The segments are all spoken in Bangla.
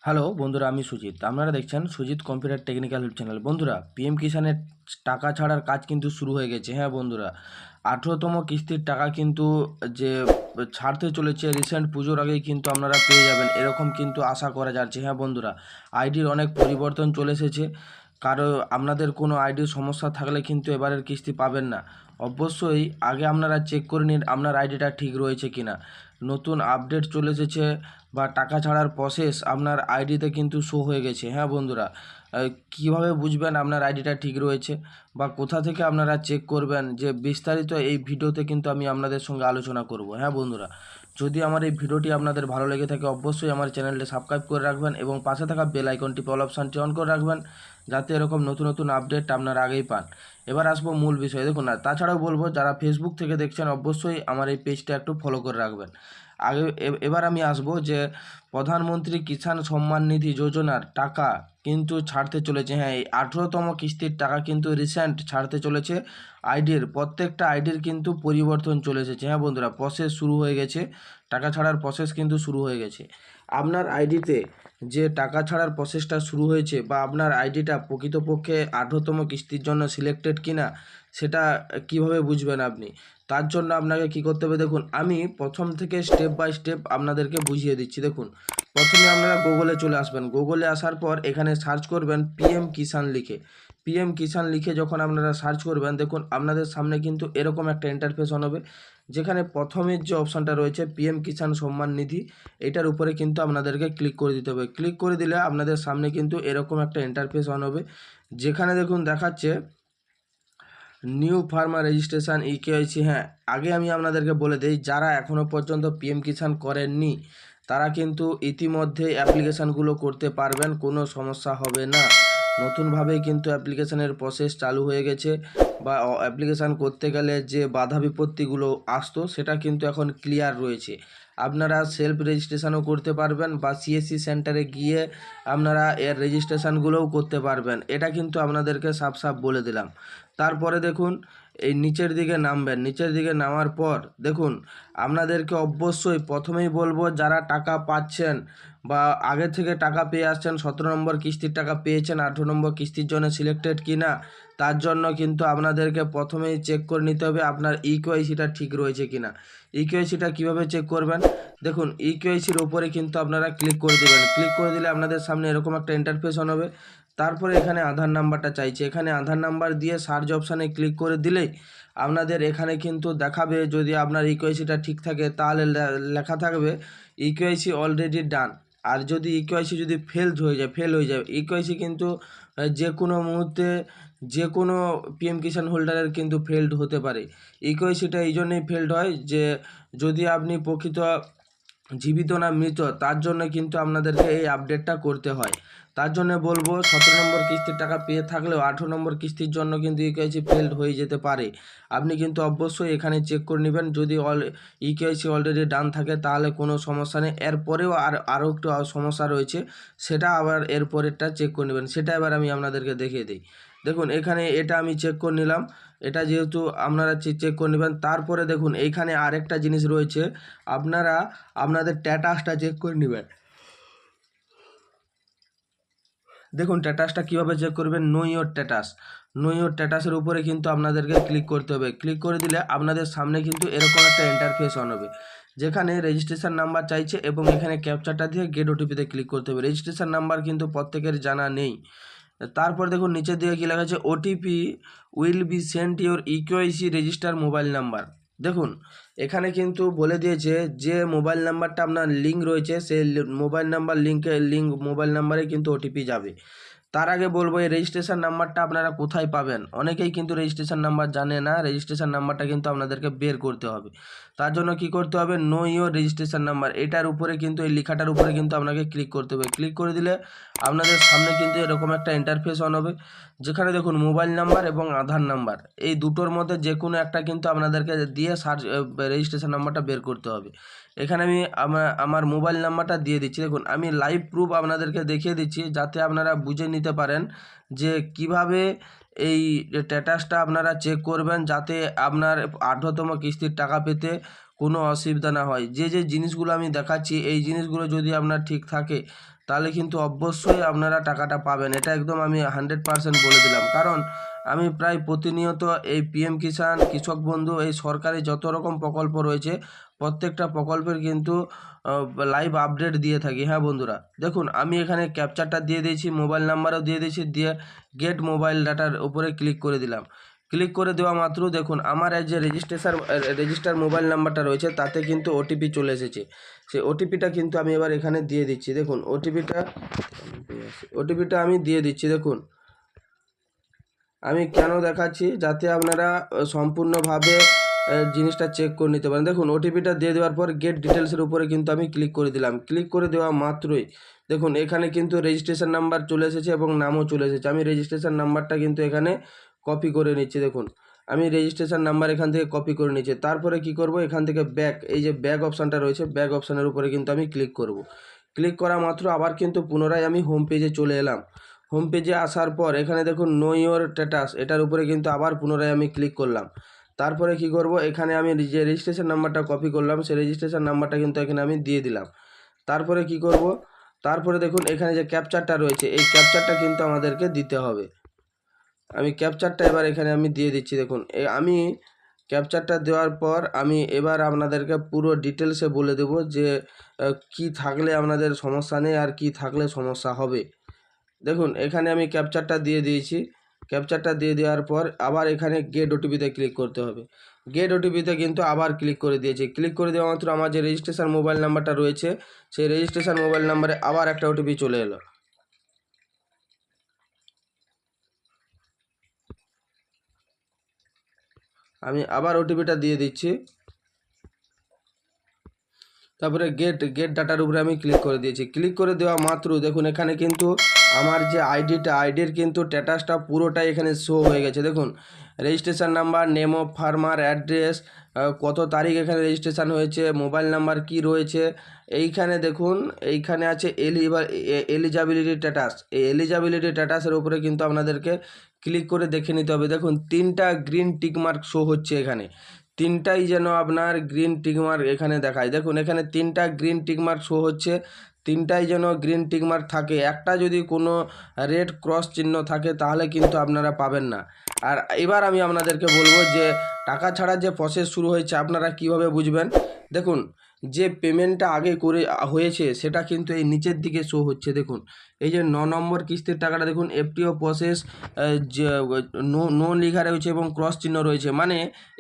হ্যালো বন্ধুরা, আমি সুজিত। আপনারা দেখছেন Sujit computer technical help channel. বন্ধুরা, পিএম কিষানের টাকা ছাড়ার কাজ কিন্তু শুরু হয়ে গেছে। হ্যাঁ বন্ধুরা, 18তম কিস্তির টাকা কিন্তু যে ছাড়তে চলেছে, রিসেন্ট পুজোর আগেই কিন্তু আপনারা পেয়ে যাবেন, এরকম কিন্তু আশা করা যাচ্ছে। হ্যাঁ বন্ধুরা, আইডির অনেক পরিবর্তন চলে এসেছে। কারো আপনাদের কোনো আইডির সমস্যা থাকলে কিন্তু এবারের কিস্তি পাবেন না। অবশ্যই আগে আপনারা চেক করে নিন আপনার আইডিটা ঠিক রয়েছে কিনা। নতুন আপডেট চলে এসেছে বা টাকা ছাড়ার প্রসেস আপনার আইডিতে কিন্তু শো হয়ে গেছে। হ্যাঁ বন্ধুরা, কীভাবে বুঝবেন আপনার আইডিটা ঠিক রয়েছে বা কোথা থেকে আপনারা চেক করবেন, যে বিস্তারিত এই ভিডিওতে কিন্তু আমি আপনাদের সঙ্গে আলোচনা করব। হ্যাঁ বন্ধুরা, যদি আমার এই ভিডিওটি আপনাদের ভালো লেগে থাকে অবশ্যই আমার চ্যানেলটি সাবস্ক্রাইব করে রাখবেন এবং পাশে থাকা বেল আইকনটি অল অপশানটি অন করে রাখবেন, যাতে এরকম নতুন নতুন আপডেট আপনারা আগেই পান। এবার আসবো মূল বিষয়। দেখুন না, তাছাড়াও বলবো যারা ফেসবুক থেকে দেখছেন অবশ্যই আমার এই পেজটা একটু ফলো করে রাখবেন। আগে এবার আমি আসবো যে প্রধানমন্ত্রী কিষাণ সম্মান নিধি যোজনার টাকা কিন্তু ছাড়তে চলেছে। হ্যাঁ, এই 18তম কিস্তির টাকা কিন্তু রিসেন্ট ছাড়তে চলেছে। প্রত্যেকটা আইডির কিন্তু পরিবর্তন চলে এসেছে। হ্যাঁ বন্ধুরা, প্রসেস শুরু হয়ে গেছে, টাকা ছাড়ার প্রসেস কিন্তু শুরু হয়ে গেছে। আপনার আইডিতে যে টাকা ছাড়ার প্রসেসটা শুরু হয়েছে বা আপনার আইডিটা প্রকৃতপক্ষে 18তম কিস্তির জন্য সিলেক্টেড কিনা, সেটা কিভাবে বুঝবেন আপনি? তার জন্য আপনাকে কি করতে হবে, দেখুন আমি প্রথম থেকে স্টেপ বাই স্টেপ আপনাদেরকে বুঝিয়ে দিচ্ছি। দেখুন, প্রথমে আপনারা গুগলে চলে আসবেন। গুগলে আসার পর এখানে সার্চ করবেন পিএম কিষাণ লিখে। পিএম কিষাণ লিখে যখন আপনারা সার্চ করবেন, দেখুন আপনাদের সামনে কিন্তু এরকম একটা ইন্টারফেস অন হবে, যেখানে প্রথমের যে অপশানটা রয়েছে পিএম কিষাণ সম্মান নিধি, এটার উপরে কিন্তু আপনাদেরকে ক্লিক করে দিতে হবে। ক্লিক করে দিলে আপনাদের সামনে কিন্তু এরকম একটা ইন্টারফেস অন হবে, যেখানে দেখুন দেখাচ্ছে নিউ ফার্মার রেজিস্ট্রেশন ইকেওয়াইসি। হ্যাঁ, আগে আমি আপনাদেরকে বলে দিই, যারা এখনও পর্যন্ত পিএম কিষাণ করেননি তারা কিন্তু ইতিমধ্যে অ্যাপ্লিকেশানগুলো করতে পারবেন, কোনো সমস্যা হবে না। নতুনভাবেই কিন্তু অ্যাপ্লিকেশানের প্রসেস চালু হয়ে গেছে, বা অ্যাপ্লিকেশান করতে গেলে যে বাধা বিপত্তিগুলো আসতো সেটা কিন্তু এখন ক্লিয়ার রয়েছে। আপনারা সেলফ রেজিস্ট্রেশনও করতে পারবেন বা সিএসসি সেন্টারে গিয়ে আপনারা এর রেজিস্ট্রেশনগুলোও করতে পারবেন। এটা কিন্তু আপনাদেরকে সাফ সাফ বলে দিলাম। তারপরে দেখুন, এই নিচের দিকে নামবেন। নিচের দিকে নামার পর দেখুন আপনাদেরকে অবশ্যই প্রথমেই বলবো, যারা টাকা পাচ্ছেন বা আগে থেকে টাকা পেয়ে আসছেন, 17 নম্বর কিস্তির টাকা পেয়েছেন, 18 নম্বর কিস্তির জন্য সিলেক্টেড কিনা, তার জন্য কিন্তু আপনাদেরকে প্রথমেই চেক করে নিতে হবে আপনার ইকেওয়াইসিটা ঠিক রয়েছে কিনা। ইকেওয়াইসিটা কীভাবে চেক করবেন, দেখুন ইকেওয়াইসির ওপরে কিন্তু আপনারা ক্লিক করে দেবেন। ক্লিক করে দিলে আপনাদের সামনে এরকম একটা ইন্টারফেস অন হবে। তারপরে এখানে আধার নাম্বারটা চাইছে, এখানে আধার নাম্বার দিয়ে সার্চ অপশানে ক্লিক করে দিলেই আপনাদের এখানে কিন্তু দেখাবে, যদি আপনার ইকেওয়াইসিটা ঠিক থাকে তাহলে লেখা থাকবে ইকেওয়াইসি অলরেডি ডান। আর যদি ইকেওয়াইসি যদি ফেল হয়ে যায়, ইকেওয়াইসি কিন্তু যে কোনো মুহূর্তে যে কোনো পিএম কিষাণ হোল্ডারের কিন্তু ফেলড হতে পারে। ইকেওয়াইসিটা এই জন্যই ফেলড হয় যে যদি আপনি প্রকৃত জীবিত না মৃত, তার জন্য কিন্তু আপনাদেরকে এই আপডেটটা করতে হয়। তার জন্য বলবো, 17 নম্বর কিস্তির টাকা পেয়ে থাকলেও 18 নম্বর কিস্তির জন্য কিন্তু ইকেওয়াইসি ফেলড হয়ে যেতে পারে। আপনি কিন্তু অবশ্যই এখানে চেক করে নেবেন, যদি ইকেওয়াইসি অলরেডি ডান থাকে তাহলে কোনো সমস্যা নেই। এরপরেও আরও একটু সমস্যা রয়েছে, সেটা আবার এরপরেরটা চেক করে নেবেন। সেটা এবার আমি আপনাদেরকে দেখিয়ে দিই। দেখুন এখানে এটা আমি চেক করে নিলাম, এটা যেহেতু আপনারা চেক করে নেবেন। তারপরে দেখুন এইখানে আরেকটা জিনিস রয়েছে, আপনারা আপনাদের স্ট্যাটাসটা চেক করে নেবেন। দেখুন স্ট্যাটাসটা কীভাবে চেক করবেন, know your status. Know your স্ট্যাটাসের উপরে কিন্তু আপনাদেরকে ক্লিক করতে হবে। ক্লিক করে দিলে আপনাদের সামনে কিন্তু এরকম একটা ইন্টারফেস অন হবে, যেখানে রেজিস্ট্রেশন নাম্বার চাইছে এবং এখানে ক্যাপচারটা দিয়ে গেট ওটিপিতে ক্লিক করতে হবে। রেজিস্ট্রেশন নাম্বার কিন্তু প্রত্যেকের জানা নেই। তারপর দেখুন নিচের দিকে কী লেখা আছে, OTP will be sent your eKYC register mobile number. দেখুন এখানে কিন্তু বলে দিয়েছে যে মোবাইল নাম্বারটা আপনার লিঙ্ক রয়েছে, সেই মোবাইল নাম্বার মোবাইল নাম্বারে কিন্তু ওটিপি যাবে। তার আগে বলবো, এই রেজিস্ট্রেশন নাম্বারটা আপনারা কোথায় পাবেন? অনেকেই কিন্তু রেজিস্ট্রেশন নাম্বার জানে না, রেজিস্ট্রেশন নাম্বারটা কিন্তু আপনাদেরকে বের করতে হবে। তার জন্য কি করতে হবে, নো ইওর রেজিস্ট্রেশন নাম্বার, এটার উপরে কিন্তু এই লেখাটার উপরে কিন্তু আপনাকে ক্লিক করতে হবে। ক্লিক করে দিলে আপনাদের সামনে কিন্তু এরকম একটা ইন্টারফেস অন হবে, যেখানে দেখুন মোবাইল নাম্বার এবং আধার নাম্বার, এই দুটোর মধ্যে যে কোনো একটা কিন্তু আপনাদেরকে দিয়ে রেজিস্ট্রেশন নাম্বারটা বের করতে হবে। এখানে আমি আমার মোবাইল নাম্বারটা দিয়ে দিচ্ছি। দেখুন আমি লাইভ প্রুফ আপনাদেরকে দেখিয়ে দিচ্ছি, যাতে আপনারা বুঝে নিতে পারেন যে কিভাবে এই স্ট্যাটাসটা আপনারা চেক করবেন, যাতে আপনার 18তম কিস্তির টাকা পেতে কোনো অসুবিধা না হয়। যে জিনিসগুলো আমি দেখাচ্ছি এই জিনিসগুলো যদি আপনার ঠিক থাকে, তাহলে কিন্তু অবশ্যই আপনারা টাকাটা পাবেন। এটা একদম আমি 100% বলে দিলাম। কারণ আমি প্রায় প্রতিনিয়ত এই পিএম কিষাণ, কৃষক বন্ধু, এই সরকারি যত রকম প্রকল্প রয়েছে প্রত্যেকটা প্রকল্পের কিন্তু লাইভ আপডেট দিয়ে থাকি। হ্যাঁ বন্ধুরা, দেখুন আমি এখানে ক্যাপচারটা দিয়ে দিয়েছি, মোবাইল নাম্বারও দিয়ে দিয়েছি, দিয়ে গেট মোবাইল ডাটার উপরে ক্লিক করে দিলাম। ক্লিক করে দেওয়া মাত্র দেখুন আমার এই যে রেজিস্টার মোবাইল নাম্বারটা রয়েছে তাতে কিন্তু ওটিপি চলে এসেছে। সেই ওটিপিটা কিন্তু আমি এবার এখানে দিয়ে দিচ্ছি। দেখুন ওটিপিটা আমি দিয়ে দিচ্ছি। দেখুন আমি কেন দেখাচ্ছি, যাতে আপনারা সম্পূর্ণভাবে জিনিসটা চেক করে নিতে পারেন। দেখুন ওটিপিটা দিয়ে দেওয়ার পর গেট ডিটেলসের উপরে কিন্তু আমি ক্লিক করে দিলাম। ক্লিক করে দেওয়া মাত্রই দেখুন এখানে কিন্তু রেজিস্ট্রেশন নাম্বার চলে এসেছে এবং নামও চলে এসেছে। আমি রেজিস্ট্রেশন নাম্বারটা কিন্তু এখানে কপি করে নিচ্ছি। দেখুন আমি রেজিস্ট্রেশন নাম্বার এখান থেকে কপি করে নিচ্ছি। তারপরে কি করব, এখান থেকে ব্যাক, এই যে ব্যাক অপশানটা রয়েছে, ব্যাক অপশানের উপরে কিন্তু আমি ক্লিক করব। ক্লিক করা মাত্র আবার কিন্তু পুনরায় আমি হোম পেজে চলে এলাম। হোম পেজে আসার পর এখানে দেখুন নো ইওর স্ট্যাটাস, এটার উপরে কিন্তু আবার পুনরায় আমি ক্লিক করলাম। তারপরে কি করব, এখানে আমি যে রেজিস্ট্রেশন নাম্বারটা কপি করলাম সেই রেজিস্ট্রেশন নাম্বারটা কিন্তু এখানে আমি দিয়ে দিলাম। তারপরে কি করব, তারপরে দেখুন এখানে যে ক্যাপচারটা রয়েছে এই ক্যাপচারটা কিন্তু আমাদেরকে দিতে হবে। আমি ক্যাপচারটা এবার এখানে আমি দিয়ে দিচ্ছি। দেখুন আমি ক্যাপচারটা দেওয়ার পর আমি এবার আপনাদেরকে পুরো ডিটেলসে বলে দেব যে কি থাকলে আপনাদের সমস্যা নেই আর কি থাকলে সমস্যা হবে। দেখুন এখানে আমি ক্যাপচারটা দিয়ে দিয়েছি। ক্যাপচারটা দিয়ে দেওয়ার পর আবার এখানে গেট ওটিপিতে ক্লিক করতে হবে। গেট ওটিপিতে কিন্তু আবার ক্লিক করে দিয়েছি। ক্লিক করে দেওয়া মাত্র আমার যে রেজিস্ট্রেশন মোবাইল নাম্বারটা রয়েছে সেই রেজিস্ট্রেশন মোবাইল নাম্বারে আবার একটা ওটিপি চলে এলো। আমি আবার ওটিপিটা দিয়ে দিচ্ছি। তারপরে গেট ডাটার উপরে আমি ক্লিক করে দিয়েছি। ক্লিক করে দেওয়া মাত্র দেখুন এখানে কিন্তু আমার যে আইডির কিন্তু স্ট্যাটাসটা পুরোটাই এখানে শো হয়ে গেছে। দেখুন registration number, name of farmer, address, কত তারিখ এখানে রেজিস্ট্রেশন হয়েছে, মোবাইল নাম্বার কি রয়েছে, এইখানে দেখুন এইখানে আছে এলিজিবিলিটি স্ট্যাটাস। এই এলিজিবিলিটি স্ট্যাটাসের উপরে কিন্তু আপনাদেরকে ক্লিক করে দেখে নিতে হবে। দেখুন 3টা গ্রিন টিকমার্ক শো হচ্ছে এখানে, 3টাই যেন আপনার গ্রিন টিকমার্ক এখানে দেখায়। দেখুন এখানে 3টা গ্রিন টিকমার্ক শো হচ্ছে, 3টাই যেন গ্রিন টিকমার্ক থাকে। একটা যদি কোনো রেড ক্রস চিহ্ন থাকে তাহলে কিন্তু আপনারা পাবেন না। আর এবার আমি আপনাদেরকে বলবো যে টাকা ছাড়ার যে প্রসেস শুরু হয়েছে আপনারা কিভাবে বুঝবেন। দেখুন যে পেমেন্টটা আগে হয়েছে সেটা কিন্তু এই নিচের দিকে শো হচ্ছে। দেখুন এই যে 9 নম্বর কিস্তির টাকাটা দেখুন এফটিও প্রসেস, যে নো লেখা রয়েছে এবং ক্রস চিহ্ন রয়েছে, মানে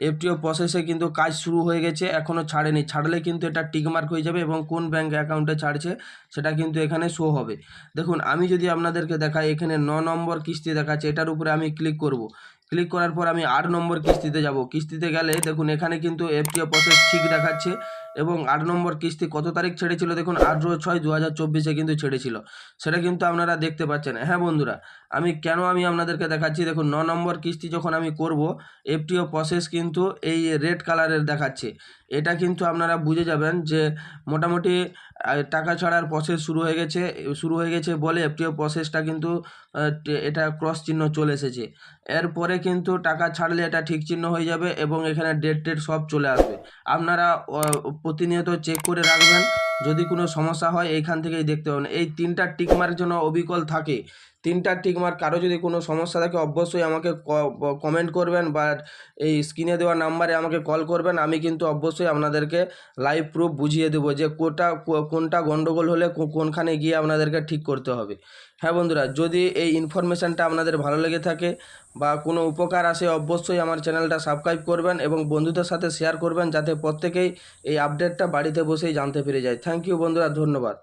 এফটিও প্রসেসে কিন্তু কাজ শুরু হয়ে গেছে, এখনও ছাড়েনি। ছাড়লে কিন্তু এটা টিকমার্ক হয়ে যাবে এবং কোন ব্যাঙ্ক অ্যাকাউন্টে ছাড়ছে সেটা কিন্তু এখানে শো হবে। দেখুন আমি যদি আপনাদেরকে দেখাই, এখানে 9 নম্বর কিস্তি দেখাচ্ছে, এটার উপরে আমি ক্লিক করব। ক্লিক করার পর আমি 8 নম্বর কিস্তিতে যাব। কিস্তিতে গেলে দেখুন এখানে কিন্তু এফটিও প্রসেস ঠিক দেখাচ্ছে এবং 8 নম্বর কিস্তি কত তারিখ ছেড়েছিল দেখুন 18/6/2024 কিন্তু ছেড়েছিল, সেটা কিন্তু আপনারা দেখতে পাচ্ছেন। হ্যাঁ বন্ধুরা, আমি আপনাদেরকে দেখাচ্ছি। দেখুন 9 নম্বর কিস্তি যখন আমি করব এফটিও প্রসেস কিন্তু এই রেড কালারের দেখাচ্ছে। এটা কিন্তু আপনারা বুঝে যাবেন যে মোটামুটি টাকা ছাড়ার প্রসেস শুরু হয়ে গেছে বলে এফটিও প্রসেসটা কিন্তু এটা ক্রস চিহ্ন চলে এসেছে। এরপরে কিন্তু টাকা ছাড়লে এটা ঠিক চিহ্ন হয়ে যাবে এবং এখানে ডেট সব চলে আসবে। আপনারা প্রতিনিয়ত চেক করে রাখবেন, যদি কোনো সমস্যা হয় এইখান থেকেই দেখতে পাবেন। এই 3টা টিকমার্ক যেন অবিকল থাকে। 3টা টিকমার্ক, কারো যদি কোনো সমস্যা থাকে অবশ্যই আমাকে কমেন্ট করবেন বা এই স্ক্রিনে দেওয়া নাম্বারে আমাকে কল করবেন। আমি কিন্তু অবশ্যই আপনাদেরকে লাইভ প্রুফ বুঝিয়ে দেবো যে কোনটা গন্ডগোল হলে কোনখানে গিয়ে আপনাদেরকে ঠিক করতে হবে। হ্যাঁ বন্ধুরা, যদি এই ইনফরমেশানটা আপনাদের ভালো লেগে থাকে বা কোনো উপকার আসে অবশ্যই আমার চ্যানেলটা সাবস্ক্রাইব করবেন এবং বন্ধুদের সাথে শেয়ার করবেন, যাতে প্রত্যেকেই এই আপডেটটা বাড়িতে বসেই জানতে পেরে যায়। থ্যাংক ইউ বন্ধুরা, ধন্যবাদ।